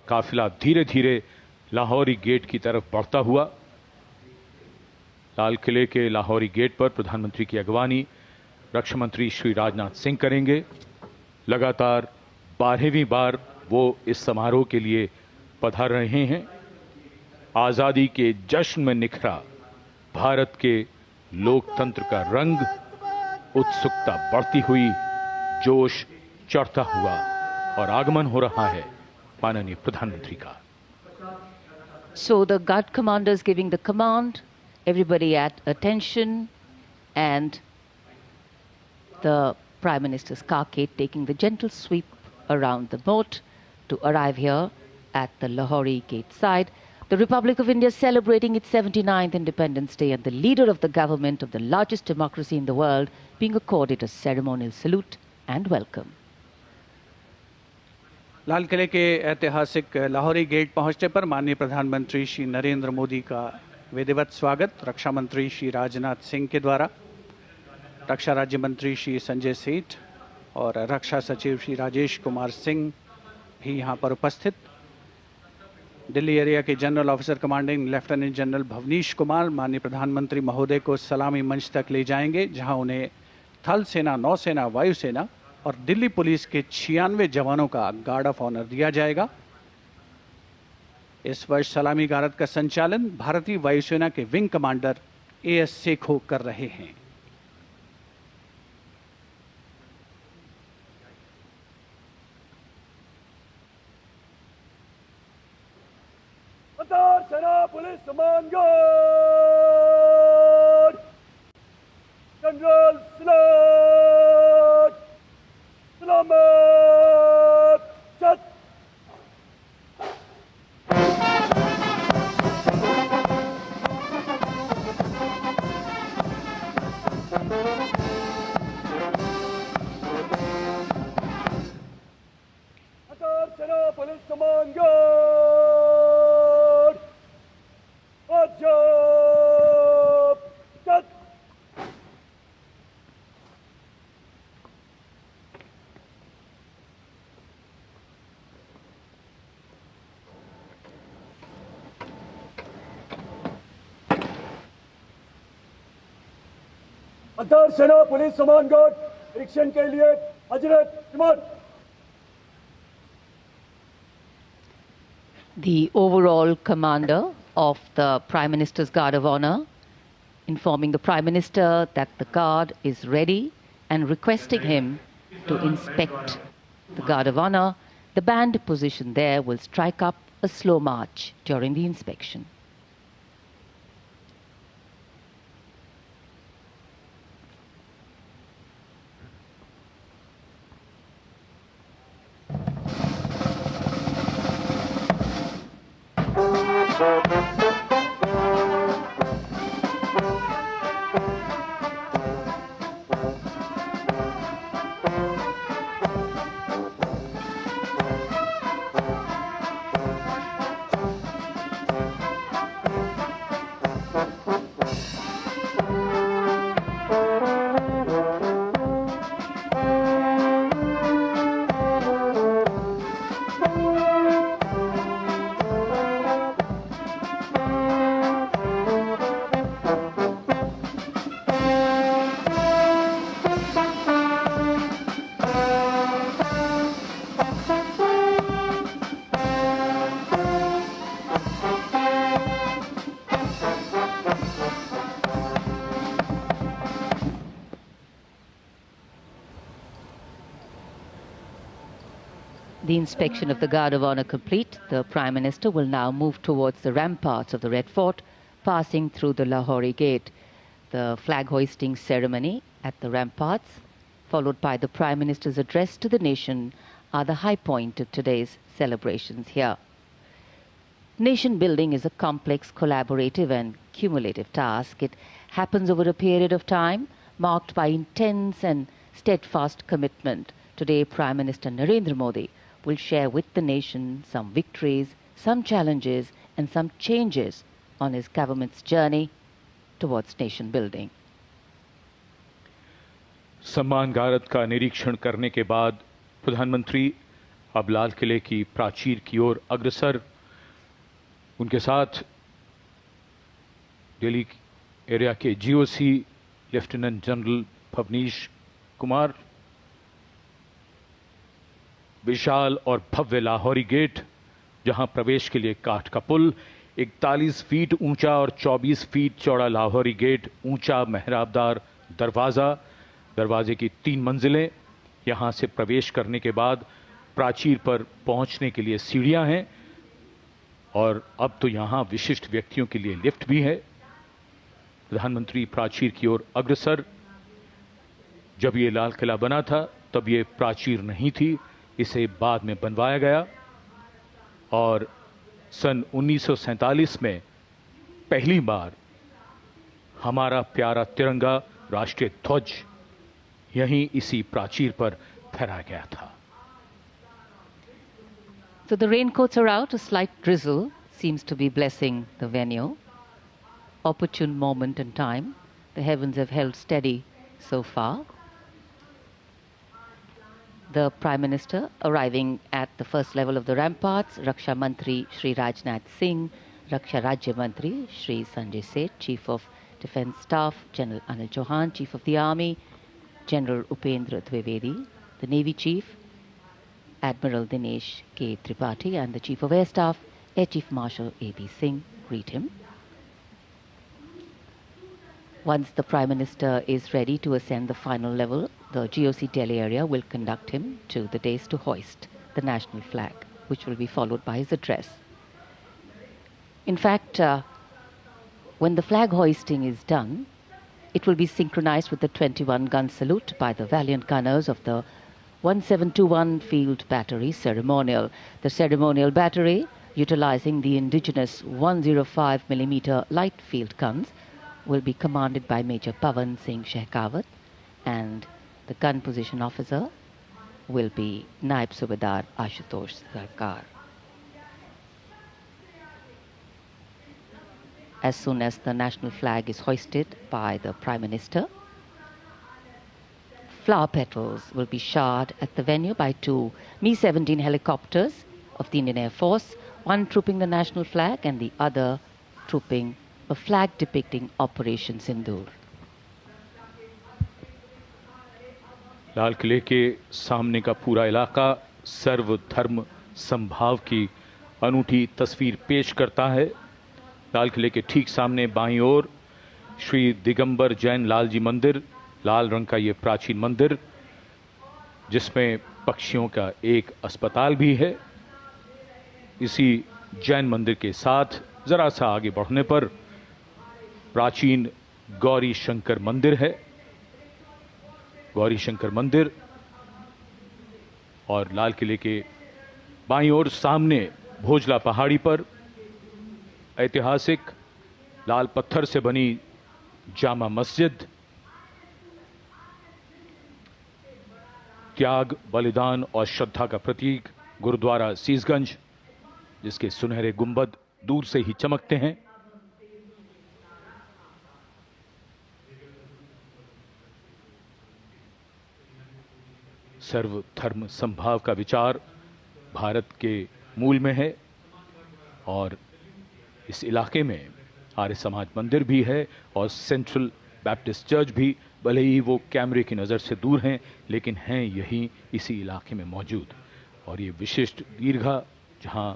काफिला धीरे धीरे लाहौरी गेट की तरफ बढ़ता हुआ। लाल किले के लाहौरी गेट पर प्रधानमंत्री की अगवानी रक्षा मंत्री श्री राजनाथ सिंह करेंगे। लगातार 12वीं बार वो इस समारोह के लिए पधार रहे हैं। आजादी के जश्न में निखरा भारत के लोकतंत्र का रंग, उत्सुकता बढ़ती हुई, जोश चढ़ता हुआ और आगमन हो रहा है माननीय प्रधानमंत्री का। So the guard commander is giving the command, everybody at attention, and the Prime Minister's carcade taking the gentle sweep around the moat to arrive here at the Lahori gate side. The Republic of India celebrating its 79th Independence Day, and the leader of the government of the largest democracy in the world being accorded a ceremonial salute and welcome. लाल किले के ऐतिहासिक Lahori gate पहुंचने पर माननीय प्रधानमंत्री श्री नरेंद्र मोदी का विधिवत स्वागत रक्षा मंत्री श्री राजनाथ सिंह के द्वारा, रक्षा राज्य मंत्री श्री संजय सेठ और रक्षा सचिव श्री राजेश कुमार सिंह भी यहां पर उपस्थित। दिल्ली एरिया के general officer commanding lieutenant general Bhavnish Kumar माननीय प्रधानमंत्री महोदय को सलामी मंच तक ले जाएंगे, जहां उन्हें थल सेना, नौसेना, वायुसेना और दिल्ली पुलिस के 96 जवानों का गार्ड ऑफ ऑनर दिया जाएगा। इस वर्ष सलामी गारद का संचालन भारतीय वायुसेना के विंग कमांडर एएस सेखो कर रहे हैं। सेना पुलिस सम्मान गार्ड जनरल सलामत चट। सेना पुलिस सम्मान गार्ड अजब चट। अंतर सेना पुलिस सम्मान गार्ड निरीक्षण के लिए हजरत इमाम। The overall commander of the Prime Minister's Guard of Honor informing the Prime Minister that the guard is ready and requesting him to inspect the Guard of Honor. The band positioned there will strike up a slow march during the inspection. The inspection of the Guard of Honor complete, the Prime Minister will now move towards the ramparts of the Red Fort, passing through the Lahori Gate. The flag hoisting ceremony at the ramparts, followed by the Prime Minister's address to the nation, are the high point of today's celebrations here. Nation building is a complex, collaborative and cumulative task. It happens over a period of time marked by intense and steadfast commitment. Today, Prime Minister Narendra Modi will share with the nation some victories, some challenges and some changes on his government's journey towards nation building. सम्मान गारद का निरीक्षण करने के बाद प्रधानमंत्री अब लाल किले की प्राचीर की ओर अग्रसर, उनके साथ दिल्ली एरिया के GOC lieutenant general Bhavnish Kumar, विशाल और भव्य लाहौरी गेट, जहां प्रवेश के लिए काठ का पुल, 41 फीट ऊंचा और 24 फीट चौड़ा लाहौरी गेट, ऊंचा मेहराबदार दरवाजा, दरवाजे की 3 मंजिलें, यहां से प्रवेश करने के बाद प्राचीर पर पहुंचने के लिए सीढ़ियां हैं और अब तो यहां विशिष्ट व्यक्तियों के लिए लिफ्ट भी है। प्रधानमंत्री प्राचीर की ओर अग्रसर। जब ये लाल किला बना था तब ये प्राचीर नहीं थी, इसे बाद में बनवाया गया और सन 1947 में पहली बार हमारा प्यारा तिरंगा राष्ट्रीय ध्वज यहीं इसी प्राचीर पर फहराया गया था। So the raincoats are out. A slight drizzle seems to be blessing the venue. Opportune moment in time. The heavens have held steady so far. The Prime Minister arriving at the first level of the ramparts, Raksha Mantri Shri Rajnath Singh, Raksha Rajya Mantri Shri Sanjay Seth, Chief of Defence Staff General Anil Chauhan, Chief of the Army General Upendra Dwivedi, the Navy Chief Admiral Dinesh K. Tripathi and the Chief of Air Staff Air Chief Marshal A.B. Singh greet him. Once the Prime Minister is ready to ascend the final level, the GOC Delhi area will conduct him to the dais to hoist the national flag, which will be followed by his address. In fact, when the flag hoisting is done, it will be synchronized with the 21-gun salute by the valiant gunners of the 1721 Field Battery Ceremonial. The ceremonial battery, utilizing the indigenous 105mm light field guns, will be commanded by Major Pavan Singh Shehkawat, and the gun position officer will be Naib Subedar Ashutosh Sarkar. As soon as the national flag is hoisted by the Prime Minister, flower petals will be showered at the venue by 2 Mi-17 helicopters of the Indian Air Force, one trooping the national flag and the other trooping a flag depicting Operation Sindoor. लाल किले के सामने का पूरा इलाका सर्वधर्म समभाव की अनूठी तस्वीर पेश करता है। लाल किले के ठीक सामने बाईं ओर श्री दिगंबर जैन लाल जी मंदिर, लाल रंग का ये प्राचीन मंदिर जिसमें पक्षियों का एक अस्पताल भी है। इसी जैन मंदिर के साथ जरा सा आगे बढ़ने पर प्राचीन गौरी शंकर मंदिर है। गौरी शंकर मंदिर और लाल किले के बाईं ओर सामने भोजला पहाड़ी पर ऐतिहासिक लाल पत्थर से बनी जामा मस्जिद, त्याग, बलिदान और श्रद्धा का प्रतीक गुरुद्वारा सीसगंज, जिसके सुनहरे गुंबद दूर से ही चमकते हैं। सर्वधर्म समभाव का विचार भारत के मूल में है और इस इलाके में आर्य समाज मंदिर भी है और सेंट्रल बैप्टिस्ट चर्च भी, भले ही वो कैमरे की नज़र से दूर हैं लेकिन हैं यही इसी इलाके में मौजूद। और ये विशिष्ट दीर्घा जहां